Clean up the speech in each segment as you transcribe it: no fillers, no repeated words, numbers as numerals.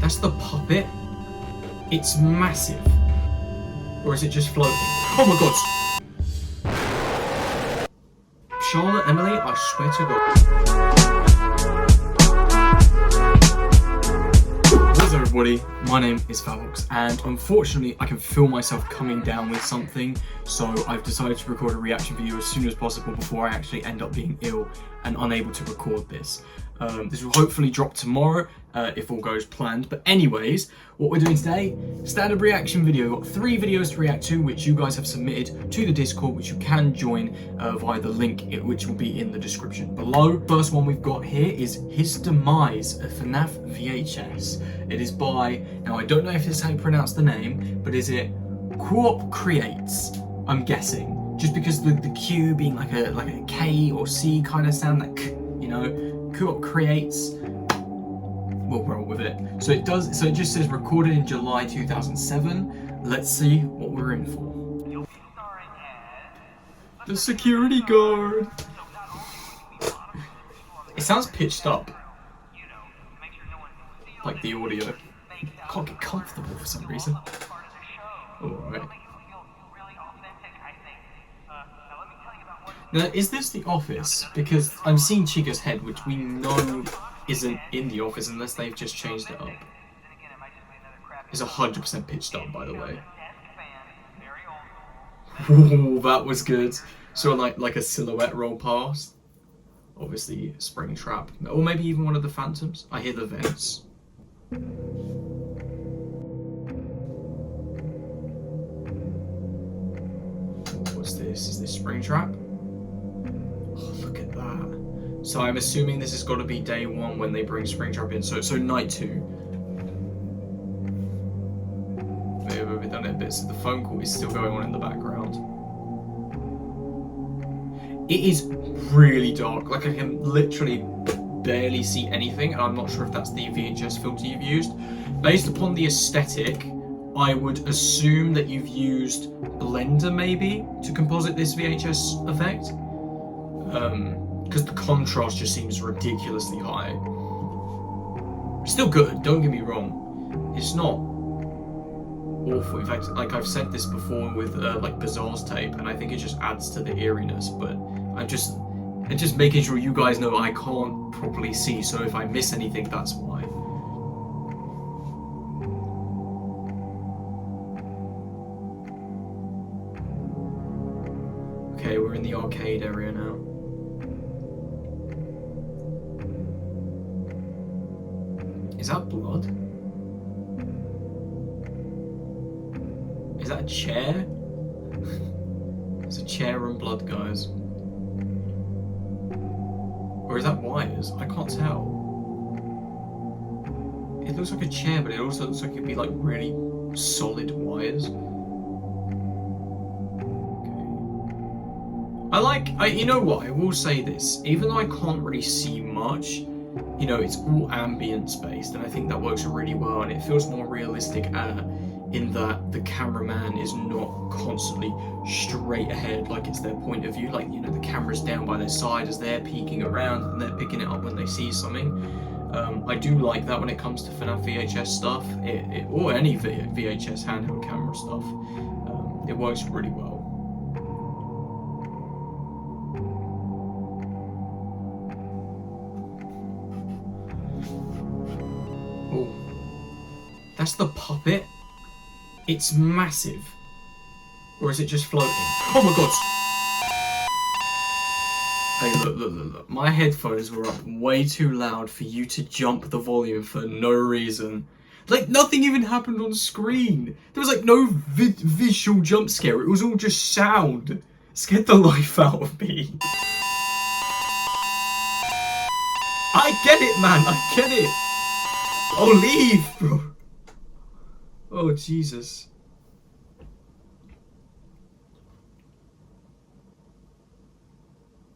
That's the puppet? It's massive. Or is it just floating? Oh my god! Charlotte, Emily, I swear to god. What's up everybody? My name is Valox, and unfortunately I can feel myself coming down with something, so I've decided to record a reaction video as soon as possible before I actually end up being ill and unable to record this. This will hopefully drop tomorrow if all goes planned. But anyways, what we're doing today, standard reaction video. We've got 3 videos to react to, which you guys have submitted to the Discord, which you can join via the link, which will be in the description below. First one we've got here is His Demise, a FNAF VHS. It is by, now I don't know if this is how you pronounce the name, but is it QuopQreates? I'm guessing. Just because the Q being like a K or C kind of sound, like, you know, QuopQreates. We'll roll with it. So it just says recorded in July 2007. Let's see what we're in for. The security guard. It sounds pitched up. Like the audio. I can't get comfortable for some reason. Alright. Now, is this the office? Because I'm seeing Chica's head, which we know isn't in the office unless they've just changed it up. It's 100% pitched up, by the way. Ooh, that was good. So like a silhouette roll past. Obviously, Springtrap. Or maybe even one of the Phantoms. I hear the vents. What's this? Is this Springtrap? Oh, look at that. So I'm assuming this has got to be day 1 when they bring Springtrap in. So night 2. Maybe we've done it a bit. So the phone call is still going on in the background. It is really dark. Like, I can literally barely see anything, and I'm not sure if that's the VHS filter you've used. Based upon the aesthetic, I would assume that you've used Blender maybe to composite this VHS effect. Because the contrast just seems ridiculously high. Still good, don't get me wrong. It's not awful. In fact, like I've said this before with like Bazaar's tape, and I think it just adds to the eeriness, but I'm just making sure you guys know I can't properly see, so if I miss anything, that's why. Okay, we're in the arcade area now. Is that blood? Is that a chair? It's a chair and blood, guys. Or is that wires? I can't tell. It looks like a chair, but it also looks like it'd be like really solid wires. Okay. You know what? I will say this. Even though I can't really see much, you know, it's all ambience based, and I think that works really well, and it feels more realistic in that the cameraman is not constantly straight ahead like it's their point of view. Like, you know, the camera's down by their side as they're peeking around and they're picking it up when they see something. I do like that when it comes to FNAF VHS stuff, or any VHS handheld camera stuff. It works really well. Oh, that's the puppet? It's massive. Or is it just floating? Oh my god! Hey, look. My headphones were up way too loud for you to jump the volume for no reason. Like, nothing even happened on screen. There was like no visual jump scare. It was all just sound. It scared the life out of me. I get it, man. I get it. Oh, leave, bro. Oh, Jesus.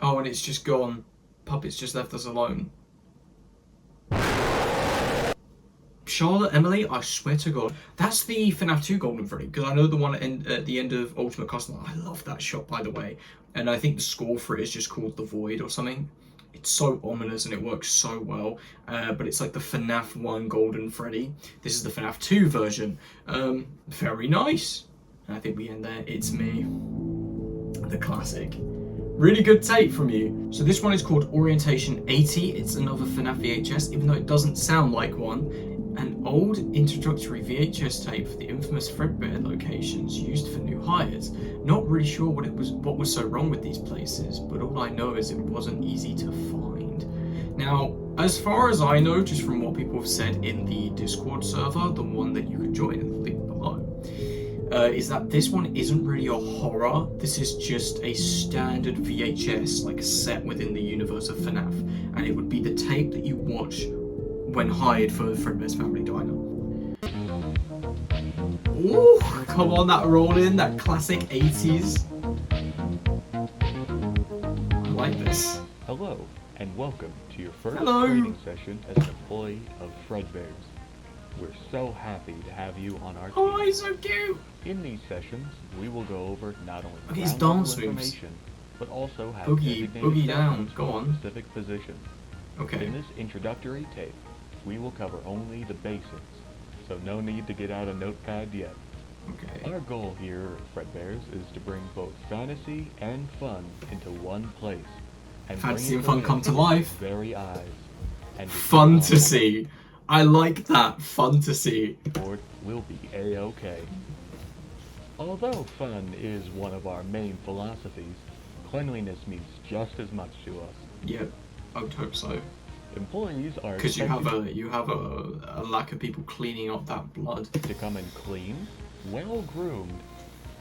Oh, and it's just gone. Puppet's just left us alone. Charlotte, Emily, I swear to God. That's the FNAF 2 Golden Freddy, because I know the one at the end of Ultimate Custom. I love that shot, by the way. And I think the score for it is just called The Void or something. It's so ominous and it works so well, but it's like the FNAF 1 Golden Freddy. This is the FNAF 2 version. Very nice. And I think we end there. It's me. The classic. Really good tape from you. So this one is called Orientation 80. It's another FNAF VHS, even though it doesn't sound like one. An old introductory VHS tape for the infamous Fredbear locations used for new hires. Not really sure what was so wrong with these places, but all I know is it wasn't easy to find. Now, as far as I know, just from what people have said in the Discord server, the one that you can join in the link below, is that this one isn't really a horror. This is just a standard VHS, like set within the universe of FNAF, and it would be the tape that you watch when hired for Fredbear's Family Diner. Ooh, come on, that roll in, that classic 80s. I like this. Hello, and welcome to your first Hello. training session as an employee of Fredbear's. We're so happy to have you on our team. Oh, he's so cute. In these sessions, we will go over not only Look at his ground dance level moves. information, but also have Boogie designated down, sections go for on. specific positions. Okay. In this introductory tape, we will cover only the basics, so no need to get out a notepad yet. Okay. Our goal here at Fredbear's is to bring both fantasy and fun into one place. And Fantasy bring and it fun to come to life life. with very eyes. And Fun to see. I like that. Fun to see. Board will be A-OK. Although fun is one of our main philosophies, cleanliness means just as much to us. Yep. I would hope so. Employees are Because you have expected a lack of people cleaning up that blood. to come in clean, well-groomed,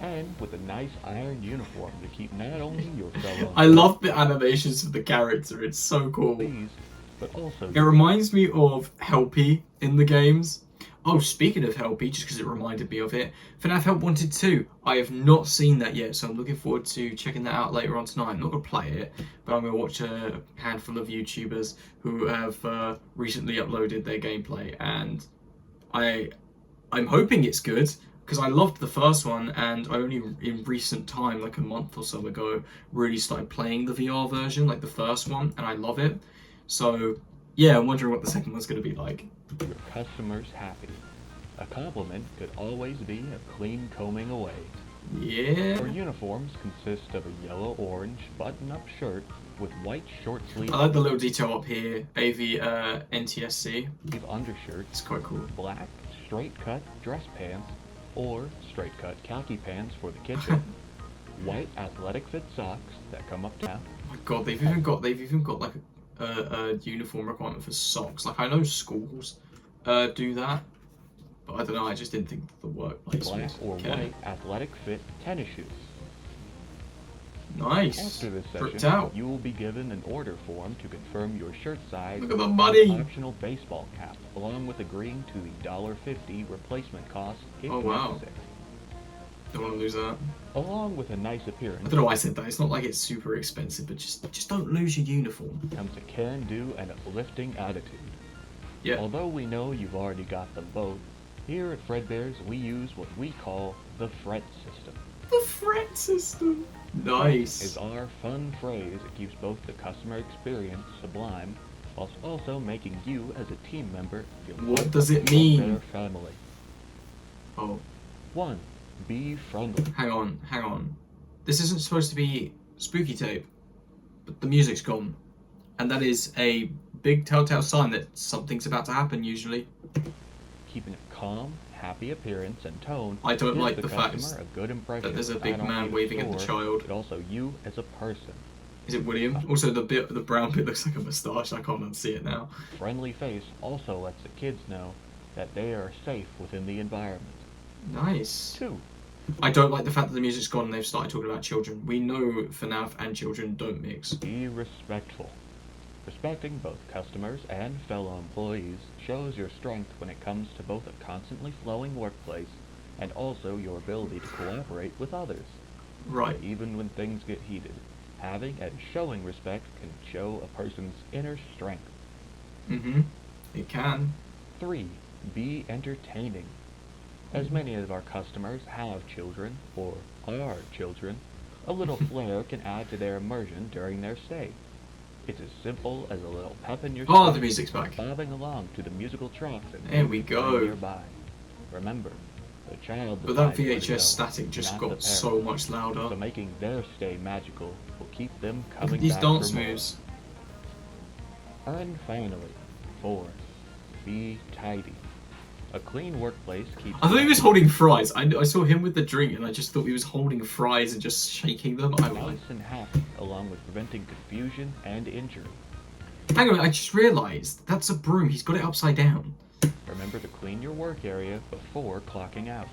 and with a nice iron uniform to keep not only your fellow I love the animations of the character. It's so cool. employees, but also It reminds me of Helpy in the games. Oh, speaking of Helpy, just because it reminded me of it, FNAF Help Wanted 2. I have not seen that yet, so I'm looking forward to checking that out later on tonight. I'm not going to play it, but I'm going to watch a handful of YouTubers who have recently uploaded their gameplay, and I'm hoping it's good, because I loved the first one, and I only in recent time, like a month or so ago, really started playing the VR version, like the first one, and I love it. So, yeah, I'm wondering what the second one's going to be like. your customers happy. A compliment could always be a clean combing away. Yeah. Our uniforms consist of a yellow-orange button-up shirt with white short sleeve I like the little detail up here, AV NTSC. undershirt, It's quite cool. black straight-cut dress pants, or straight-cut khaki pants for the kitchen, white athletic fit socks that come up to Oh my god, they've even got like a uniform requirement for socks. Like I know schools do that, but I don't know. I just didn't think the workplace black or would care. white athletic fit tennis shoes. Nice. After this Tripped session, out. you will be given an order form to confirm your shirt size Look at the and money. an optional baseball cap, along with agreeing to the $1.50 replacement cost if Oh, wow. necessary. Don't want to lose that. Along with a nice I appearance don't know why I said that. It's not like it's super expensive, but just don't lose your uniform. comes a can-do and uplifting attitude. Yeah. Although we know you've already got them both, here at Fredbear's we use what we call the FRET system. The fret system. Is Nice. our fun phrase that keeps both the customer experience sublime, whilst also making you as a team member feel What does it part of mean? their family. Oh, 1. Be friendly. hang on. This isn't supposed to be spooky tape, but the music's gone. And that is a big telltale sign that something's about to happen usually. Keeping a calm, happy appearance and tone I don't gives like the the fact customer a good impression that there's a of big not only man the waving at the store, child. but also you as a person. Is it William? Also, the brown bit looks like a moustache. I can't unsee it now. Friendly face also lets the kids know that they are safe within the environment. Nice. 2. I don't like the fact that the music's gone and they've started talking about children. We know FNAF and children don't mix. Be respectful. Respecting both customers and fellow employees shows your strength when it comes to both a constantly flowing workplace and also your ability to cooperate with others. Right. Even when things get heated, having and showing respect can show a person's inner strength. It can. 3. Be entertaining. As many of our customers have children, or are children, a little flair can add to their immersion during their stay. It's as simple as a little pep in your Oh, step, the music's back. bobbing along to the musical tracks that There we go. nearby. Remember, the child But that decides where to VHS go, static just not the got parent. so much louder. So making their stay magical will keep them Look coming at these back dance for more. moves. And finally, 4. Be tidy. A clean workplace keeps... I thought he was holding fries. I saw him with the drink and I just thought he was holding fries and just shaking them. I was like, nice and happy, along with preventing confusion and injury. hang on, I just realised that's a broom. He's got it upside down. Remember to clean your work area before clocking out.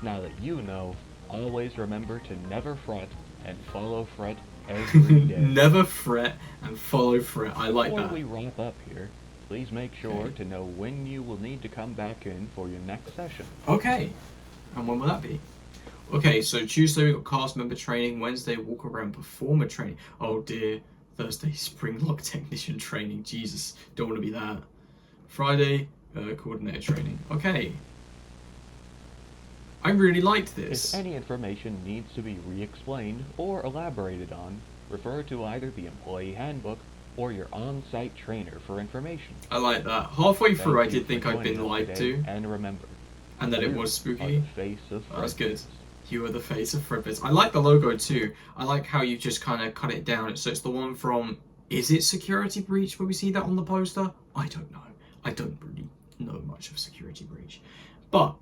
Now that you know, always remember to never fret and follow Fret every day. Never fret and follow Fret. I like Before that. we wrap up here, please make sure to know when you will need to come back in for your next session. Okay. And when will that be? Okay, so Tuesday we got cast member training. Wednesday walk around performer training. Oh dear. Thursday spring lock technician training. Jesus, don't want to be that. Friday coordinator training. Okay. I really liked this. If any information needs to be re-explained or elaborated on, refer to either the employee handbook or your on-site trainer for information. I like that. Halfway through I Thank you did think for I'd been joining us lied today, to. And remember, And that it you was are spooky. the face of Oh, that's good. Fredbear's. You are the face of Fredbear's. I like the logo too. I like how you just kind of cut it down. So it's the one from, is it Security Breach where we see that on the poster? I don't know. I don't really know much of Security Breach. But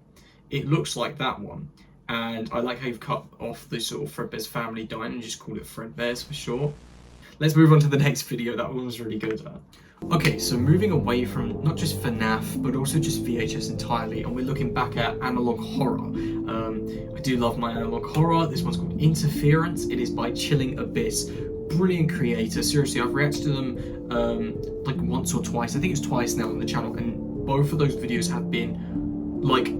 it looks like that one. And I like how you've cut off the sort of Fredbear's Family Dine and just called it Fredbear's for short. Let's move on to the next video. That one was really good. Okay, so moving away from not just FNAF, but also just VHS entirely, and we're looking back at analog horror. I do love my analog horror. This one's called Interference. It is by Chilling Abyss. Brilliant creator. Seriously, I've reacted to them like once or twice. I think it's twice now on the channel, and both of those videos have been like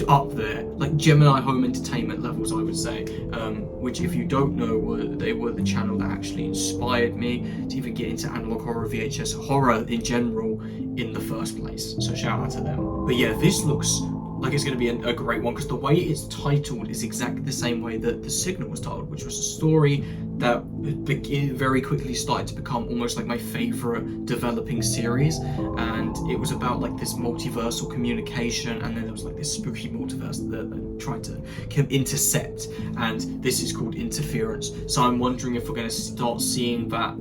up there, like Gemini Home Entertainment levels, I would say, which if you don't know, they were the channel that actually inspired me to even get into analog horror, VHS horror in general in the first place, so shout out to them. But yeah, this looks like it's going to be a great one, because the way it's titled is exactly the same way that The Signal was titled, which was a story that very quickly started to become almost like my favorite developing series, and it was about like this multiversal communication, and then there was like this spooky multiverse that tried to intercept, and this is called Interference. So I'm wondering if we're going to start seeing that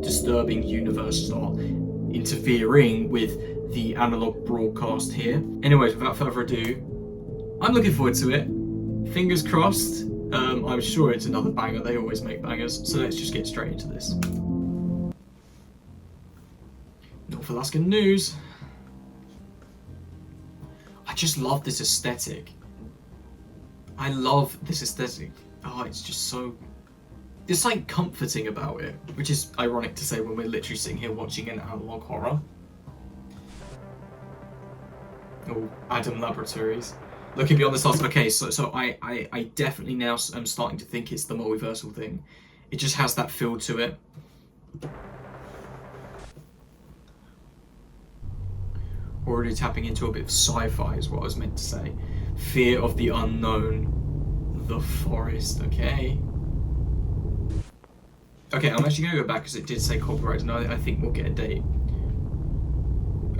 disturbing universe start interfering with the analog broadcast here. Anyways, without further ado, I'm looking forward to it. Fingers crossed. I'm sure it's another banger. They always make bangers. So let's just get straight into this. North Alaskan news. I just love this aesthetic. I love this aesthetic. Oh, it's just so... There's like comforting about it, which is ironic to say when we're literally sitting here watching an analog horror. Oh, Adam Laboratories. Looking beyond the stars. Okay, so I definitely now am starting to think it's the multiversal thing. It just has that feel to it. Already tapping into a bit of sci-fi is what I was meant to say. Fear of the unknown. The forest, okay. Okay, I'm actually going to go back because it did say copyright, and I think we'll get a date.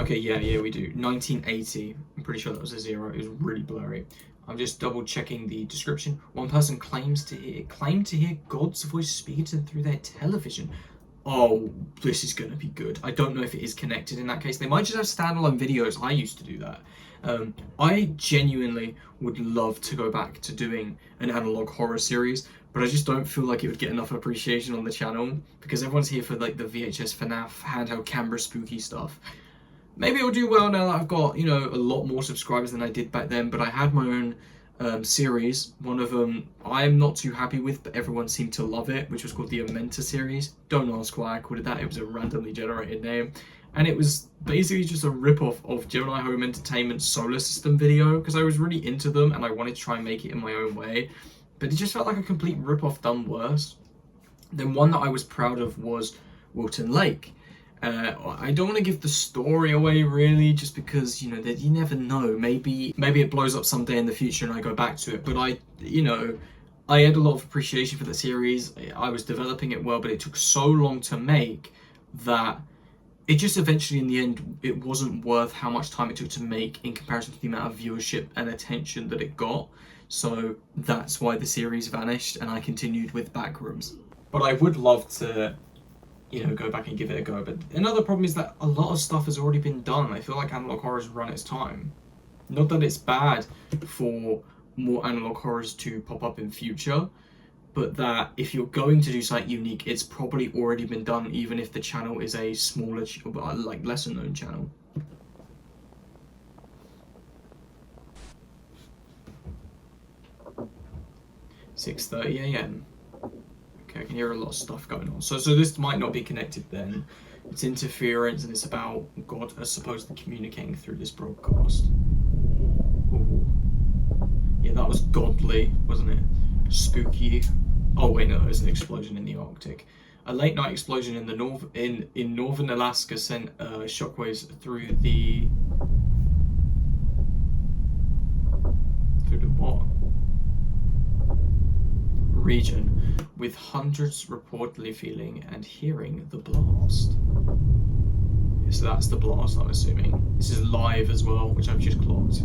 Okay, yeah, we do. 1980. I'm pretty sure that was a 0. It was really blurry. I'm just double checking the description. One person claimed to hear God's voice speaking to them through their television. Oh, this is going to be good. I don't know if it is connected in that case. They might just have standalone videos. I used to do that. I genuinely would love to go back to doing an analog horror series, but I just don't feel like it would get enough appreciation on the channel because everyone's here for like the VHS FNAF handheld camera spooky stuff. Maybe it'll do well now that I've got, you know, a lot more subscribers than I did back then, but I had my own series. One of them I'm not too happy with, but everyone seemed to love it, which was called the Amenta series. Don't ask why I called it that. It was a randomly generated name. And it was basically just a rip-off of Gemini Home Entertainment's Solar System video, because I was really into them and I wanted to try and make it in my own way. But it just felt like a complete rip-off done worse. Then one that I was proud of was Wilton Lake. I don't want to give the story away really, just because, you know, that you never know. Maybe it blows up someday in the future and I go back to it. But I had a lot of appreciation for the series. I was developing it well, but it took so long to make that it just eventually, in the end, it wasn't worth how much time it took to make in comparison to the amount of viewership and attention that it got. So that's why the series vanished, and I continued with Backrooms. But I would love to, go back and give it a go. But another problem is that a lot of stuff has already been done. I feel like analog horror's run its time. Not that it's bad for more analog horrors to pop up in future, but that if you're going to do something unique, it's probably already been done, even if the channel is a smaller, like lesser known channel. (6:30 a.m) Okay, I can hear a lot of stuff going on. So this might not be connected then. It's interference, and it's about God supposedly communicating through this broadcast. Ooh. Yeah, that was godly, wasn't it? Spooky. Oh wait, no, there's an explosion in the Arctic. A late night explosion in the in northern Alaska sent shockwaves through the what? Region, with hundreds reportedly feeling and hearing the blast. So that's the blast, I'm assuming. This is live as well, which I've just clocked.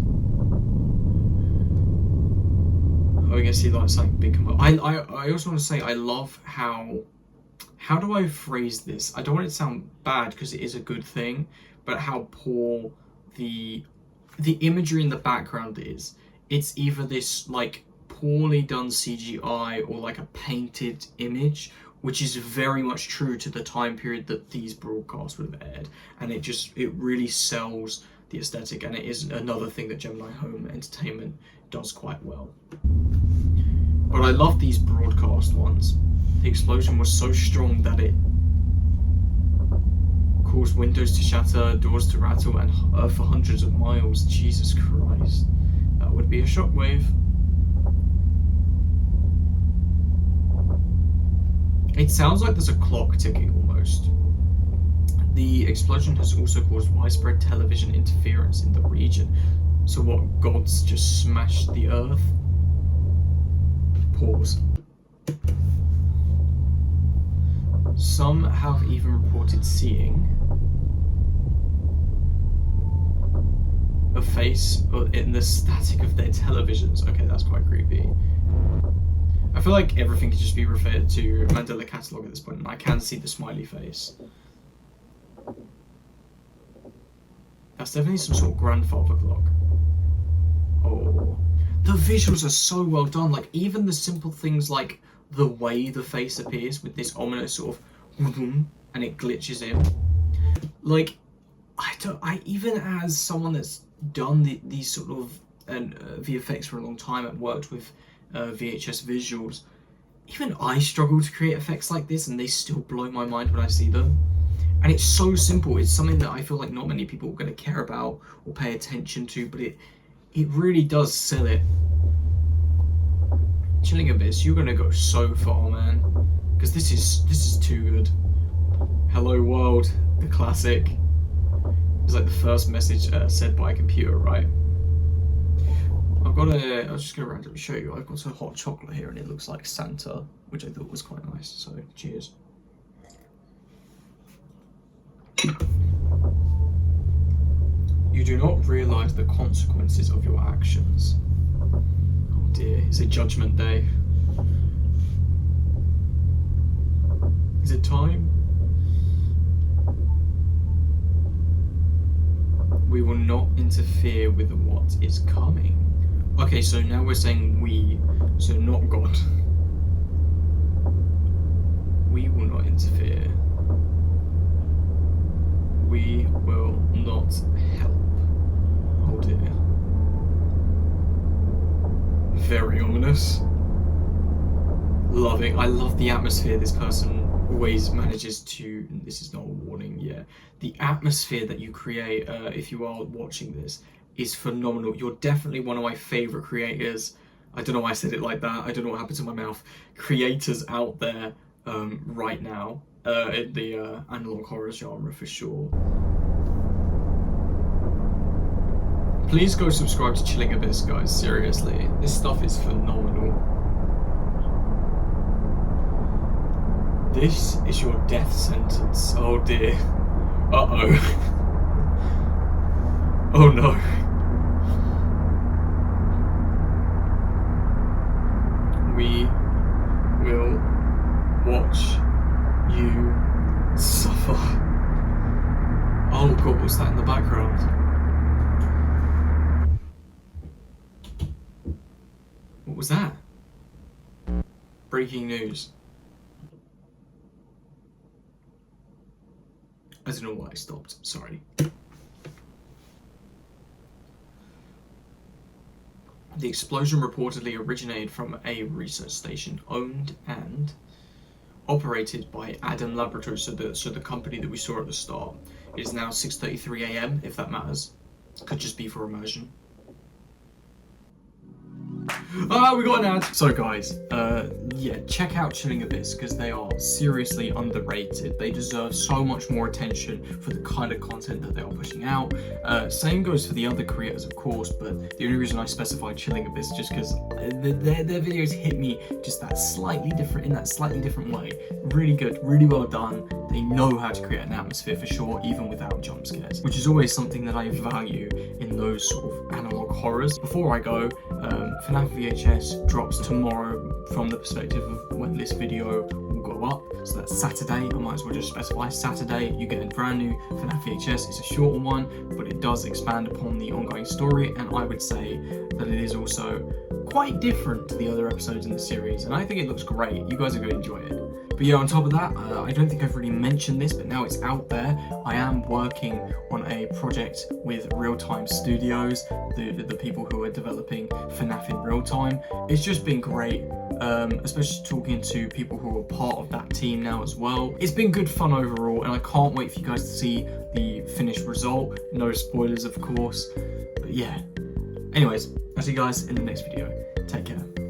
Oh, we can see like something big come up. I also want to say I love how do I phrase this? I don't want it to sound bad because it is a good thing, but how poor the imagery in the background is. It's either this like poorly done CGI or like a painted image, which is very much true to the time period that these broadcasts would have aired, and it really sells the aesthetic, and it is another thing that Gemini Home Entertainment does quite well. But I love these broadcast ones. The explosion was so strong that it caused windows to shatter, doors to rattle, and for hundreds of miles. Jesus Christ, that would be a shockwave. It sounds like there's a clock ticking almost. The explosion has also caused widespread television interference in the region. So what, gods just smashed the earth? Pause. Some have even reported seeing a face in the static of their televisions. Okay, that's quite creepy. I feel like everything could just be referred to Mandela Catalogue at this point, and I can see the smiley face. That's definitely some sort of grandfather clock. Oh, the visuals are so well done. Like even the simple things like the way the face appears with this ominous sort of and it glitches in. Like I even as someone that's done these sort of VFX for a long time and worked with VHS visuals, even I struggle to create effects like this, and they still blow my mind when I see them. And it's so simple. It's something that I feel like not many people are going to care about or pay attention to, but it really does sell it. Chilling Abyss, you're going to go so far, man, because this is too good. Hello World, the classic. It's like the first message said by a computer, right? I was just going to randomly show you. I've got some hot chocolate here, and it looks like Santa, which I thought was quite nice. So, cheers. You do not realise the consequences of your actions. Oh dear, it's a judgment day. Is it time? We will not interfere with what is coming. Okay, so now we're saying we, so not God. We will not interfere. We will not help. Oh dear. Very ominous. I love the atmosphere this person always manages to, this is not a warning, yeah. The atmosphere that you create, if you are watching this, is phenomenal. You're definitely one of my favourite creators. I don't know why I said it like that. I don't know what happened to my mouth. Creators out there right now in the analog horror genre for sure. Please go subscribe to Chilling Abyss, guys. Seriously, this stuff is phenomenal. This is your death sentence. Oh dear. Uh-oh. Oh no. We will watch you suffer. Oh god, what's that in the background? What was that? Breaking news. I don't know why I stopped, sorry. The explosion reportedly originated from a research station owned and operated by Adam Laboratories, so the company that we saw at the start. It is now 6:33 AM, if that matters. Could just be for immersion. Ah, we got an ad! So guys, yeah, check out Chilling Abyss, because they are seriously underrated. They deserve so much more attention for the kind of content that they are pushing out. Same goes for the other creators, of course, but the only reason I specified Chilling Abyss is just because their videos hit me just in that slightly different way. Really good, really well done. They know how to create an atmosphere for sure, even without jump scares, which is always something that I value in those sort of analog horrors. Before I go, FNAF VHS drops tomorrow from the perspective of when this video will go up. So that's Saturday. I might as well just specify Saturday. You get a brand new FNAF VHS. It's a shorter one, but it does expand upon the ongoing story, and I would say that it is also quite different to the other episodes in the series, and I think it looks great. You guys are going to enjoy it. But yeah, on top of that, I don't think I've really mentioned this, but now it's out there. I am working on a project with Real Time Studios, the people who are developing FNAF in real time. It's just been great, especially talking to people who are part of that team now as well. It's been good fun overall, and I can't wait for you guys to see the finished result. No spoilers, of course, but yeah. Anyways, I'll see you guys in the next video. Take care.